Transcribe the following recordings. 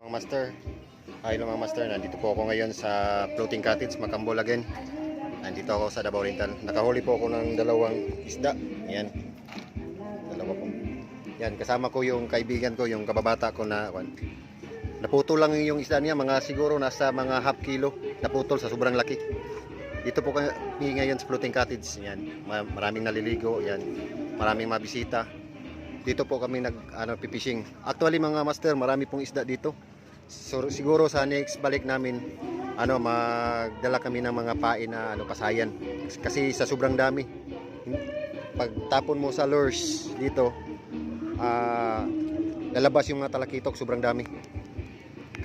Mga master, hello mga master, nandito po ako ngayon sa Floating Cottage, Macambol again. Nandito ako sa Davao Oriental. Nakahuli po ako ng dalawang isda. Yan. Dalawa po. Yan, kasama ko yung kaibigan ko, yung kababata ko na naputol lang yung isda niya, mga siguro nasa mga half kilo. Naputol sa sobrang laki. Dito po kami ngayon sa Floating Cottage. Yan. Maraming naliligo, yan. Maraming mabisita. Dito po kami pipishing. Actually mga master, marami pong isda dito. So, siguro sa next balik namin, magdala kami ng mga pain na pasayan. Kasi sa sobrang dami. Pag tapon mo sa lures dito, lalabas yung mga talakitok, sobrang dami.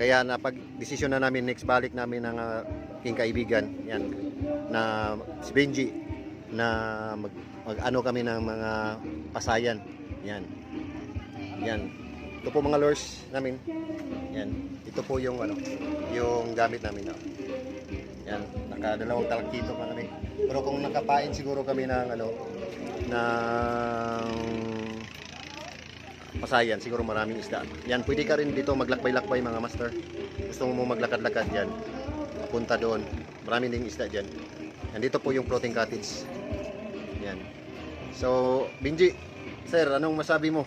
Kaya napag-desisyon na namin next balik namin ng aking kaibigan, yan, na si Benji, na mag kami ng mga pasayan. Yan. Yan. Ito po mga lures namin. Yan. Ito po yung yung gamit namin. Yan. Nakadalawang talakito pa kami. Pero kung nakapain siguro kami ng pasayan, siguro maraming isda. Yan, pwede ka rin dito maglakbay-lakbay mga master. Gusto mo maglakad-lakad yan, punta doon. Maraming ding isda dyan. Yan, dito po yung Floating Cottage. Yan. So, Benji, sir, anong masabi mo?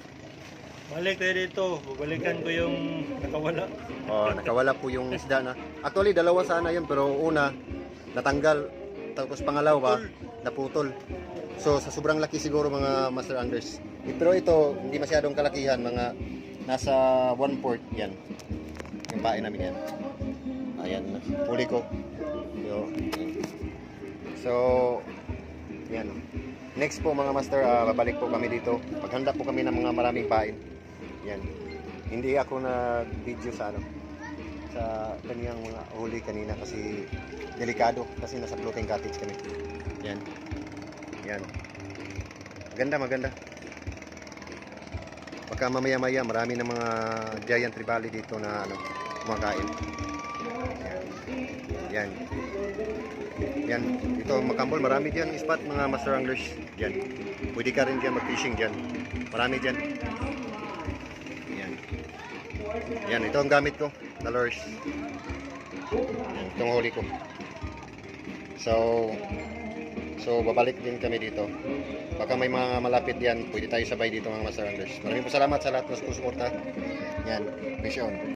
Balik tayo dito. Babalikan ko yung nakawala. Oh, nakawala po yung isda na. Actually, dalawa sana yun, pero una natanggal, tapos pangalawa naputol. So, sa sobrang laki siguro mga Master Anders. Pero ito, hindi masyadong kalakihan, mga nasa 1/4 yan. Yung pain namin yan. Ayan, huli ko. So, yan. Next po mga master, babalik po kami dito. Paghanda po kami ng mga maraming pain. Yan. Hindi ako nag-video sa sa kaniyang mga huli kanina kasi delikado kasi nasa Floating Cottage kami. Yan. Yan. Maganda. Pagka mamaya-maya marami ng mga giant trevally dito na kumakain. Yan. Yan, dito Macambol, marami diyan spot mga master anglers diyan. Pwede ka rin diyan mag-fishing diyan. Marami diyan. Yan. Yan, ito ang gamit ko, na lures. Yan, itong huli ko. So babalik din kami dito. Baka may mga malapit diyan, pwede tayo sabay dito mga master anglers. Maraming salamat sa lahat ng suporta. Yan, fish on.